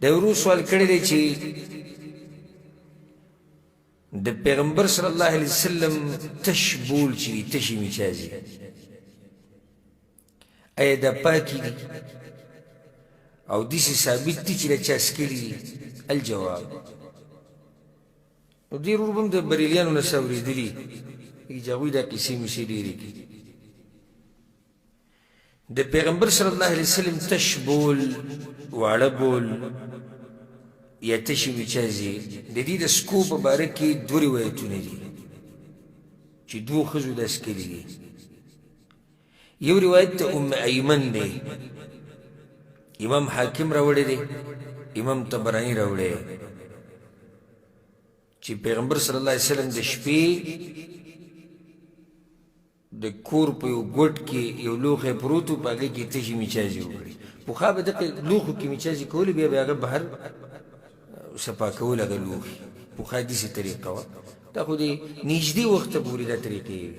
دا ورو سوال کړی دی چې د پیغمبر صلی الله علیه وسلم تش بول چې وي تشې میچازي ایا دا پاکي دي او داسې ثابت دي چې له چا څکلي دي الجواب نو ډېر ورو به هم د بریلیانو نه څه اورېدلي چې هغوی دا قیسې میسې ډېرې کوي د پیغمبر صلی الله علیه وسلم تش بول واړه بول یا تشې میچازي د دې د سکو په باره کې دوه روایتونه دي چې دوو ښځو دا څکلي دي یو روایت د ام ایمن دی امام حاکم راوړی دی امام طبراني راوړی چې پیغمبر صلی الله علیه وسلم د شپې د کور په یو ګوټ کې یو لوښی پروت و په هغې کې تشې میچازي وکړي پخوا به دغه لوښو کې میچازي کولې بیا به هغه بهر صفا کول هغه لوښي پخوا داسې طریقه وه دا خو د نږدې وخته پورې دا طریقې وي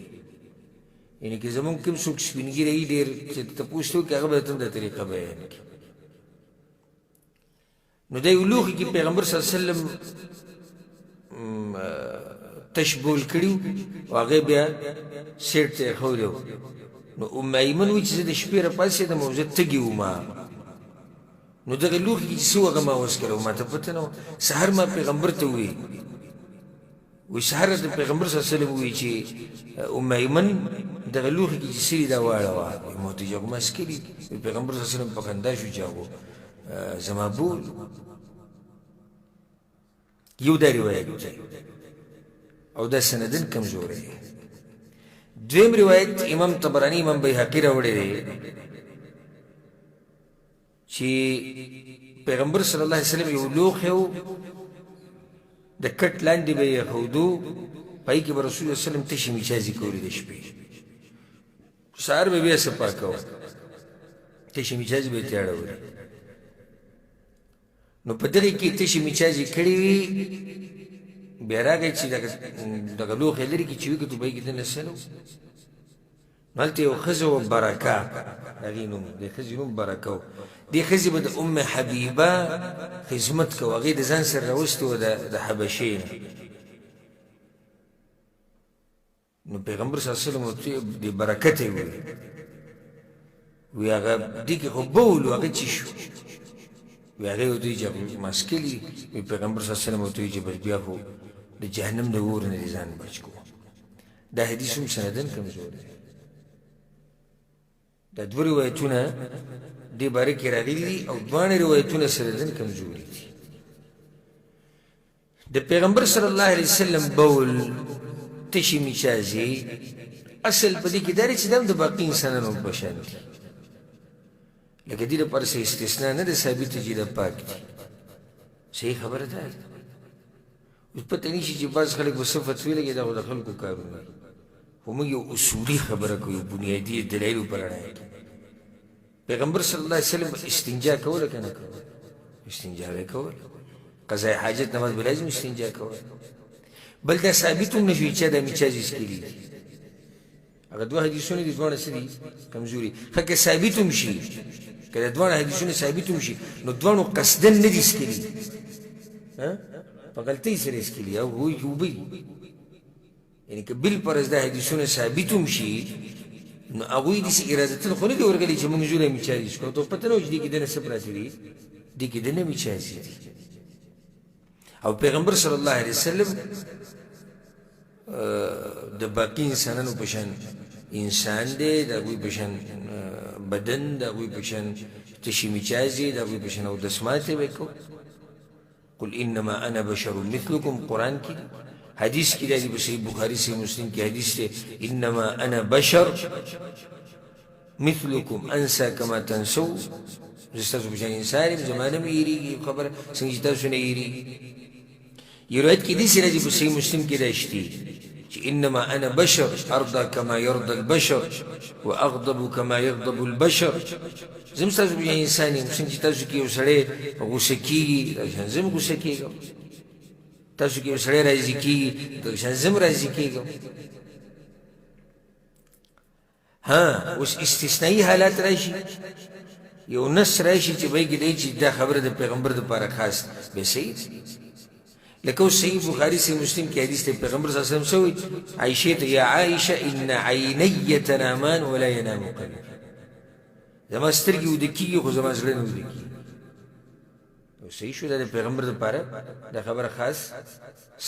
یعنې که زمونږ کوم څوک سپین ږیری وي ډېر چې تپوس ته وکړي هغه به درته هم دا طریقه بیان کړي نو دا یو لوښي کې پیغمبر صلی الله علیه وسلم تش بول کړي او هغې بیا سیټ ته یې ایښولی و نو ام ایمن وایي چې زه د شپې راپاڅېدم او زه تږې وم نو دغه لوښي کې چې څه وغه ما وڅکله و ما ته پته نه وه سهار ما پیغمبر ته ووایي وایي سهار د پیغمبر صلی الله علیه وسلم ووایي چې ام ایمن دغه لوښي کې چې څه دي دا واړوه ما ورته چې هغو ما څکلي پیغمبر صلی الله علیه وسلم په خندا شو چې هغو زما بول یو دا روایت دی او دا سندن کمزوری دی دویم روایت امام طبرانی امام بیهقی راوړی دی چې پیغمبر صلی الله علیه وسلم یو لوښی و د کټ لاندې به یې ایښودو پای کې به رسول الله وسلم تشې میچازي کولې د شپې سهار به بیا صفا کوه تشې میچازي به یې ترې اړولې نو په دغې کې تشې میچازي کړې وي بیا راغی چې دغه لوښی لرې کې چې وکتو به یې کې دننه څه نه و نو هلته یو ښځه وه برکه د هغې نوم د ښځې نوم برکه و دې ښځې به د ام حبیبه خدمت کوه هغې د ځان سره راوستې وه د حبشې نه نو پیغمبر صلی الله علیه وسلم ورته د برکه ته یې وویل وی هغه دې کې خو بول و هغه څه شو وی هغې ورته وایي چې هغه ما څکلي وی پیغمبر صلی الله علیه وسلم ورته وایي چې بس بیا خو د جهنم د اور نه دې ځان بچ کړو دا حدیث هم سندن کمزور دی دا دوه روایتونه دې باره کې راغلي دي او دواړه روایتونه سندن کمزوري دي د پیغمبر صلی الله علیه وسلم بول تشې میچازي اصل په دې کې دا دی چې دا هم د باقي انسانانو په شان دي لکه دې لپاره څه استثنا نه ده ثابته چې دا پاک دي صحیح خبره ده اوس پته نه شي چې بعض خلک به څه فتوې لګي دا خو د خلکو کارونه دي خو موږ یو اصولي خبره کوو بنیادي دلایلو په رڼا کې پیغمبر صلی الله علیه وسلم استنجا کوله که نه کوله استنجا به یې کوله قضای حاجت نماز به لازم استنجا کوله بل دا ثابت هم نه شوي چې دا میچازي څکلي دي هغه دوه حدیثونه دي دواړه څه دي کمزوري ښه که ثابت هم شي که د دواړه حدیثونه ثابت هم شي نو دواړو قصدن نه دي څکلي په غلطۍ سره یې څکلي او هغوی کې اوبه دي یعنې که بالفرض دا حدیثونه ثابت هم شي نو هغوی داسې ارادتن خو نه دي ورغلي چې موږ ژوله میچازي څکو ته پته نه وه چې دې کې دننه څه پراته دي دې کې دننه میچازي دي او پیغمبر صلی الله علیه وسلم د باقي انسانانو په شان انسان دی د هغوی په شان بدن د هغوی په شان تشې میچازي د هغوی په شان اودسمات یې به یې کو قل انما انا بشر مثلکم قرآن کې حدیث کی دی په صحیح بخاری صحیح مسلم کی حدیث ته انما انا بشر مثلکم انسى كما تنسوا ستاسو په شان انسان یم زما نه مې هېرېږي خبره څنګه چې تاسو نه هېرېږي یو روایت کې داسې راځي په صحیح مسلم کې راشتي چې انما انا بشر ارضى كما يرضى البشر واغضب كما يغضب البشر زم ستاسو په شان انسان یم څنګه چې تاسو کې یو سړی غوسه کېږي دغه زم غوسه کېږم تاسو کې یو سړی راضي کېږي دغه شان زم راضي کېږم ها اوس استثنایي حالات راشي یو نص راشي چې وایي کېدای چې دا خبره د پیغمبر دپاره خاص بیا صحیح ده لکه اوس صحیح بخاري صحیح مسلم کې حدیث دی پیغمبر صلی الله علیه وسلم څه وایي عایشې ته یا عایشه ان عینی تنامان ولا ینام قلبی زما سترګې ویده کېږي خو زما زړه نه ویده کېږي صحیح شو دا د پیغمبر دپاره دا خبره خاص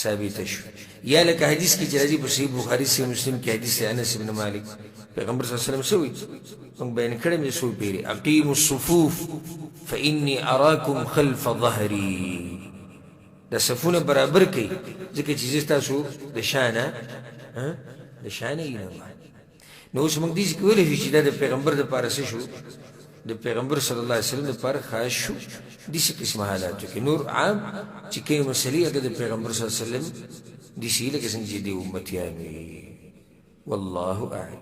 ثابته شو یا لکه حدیث کې چې راځي په صحیح بخاري صحیح مسلم کې حدیث دی انس بن مالک پیغمبر صلی الله علیه وسلم څه وایي موږ بیان کړی مې څو پیرې اقیموا الصفوف فانی اراکم خلف ظهري دا صفونه برابر کړئ ځکه چې زه ستاسو د شانه ینم نو اوس موږ داسې کولی شو چې دا د پیغمبر دپاره څه شو د پیغمبر صلی الله علیه وسلم دپاره خاص شو داسې قسمه حالاتو کې نور عام چې کومې مسلې هغه د پیغمبر صلی الله علیه وسلم داسې لکه څنګه چې د امتیان وي والله اعلم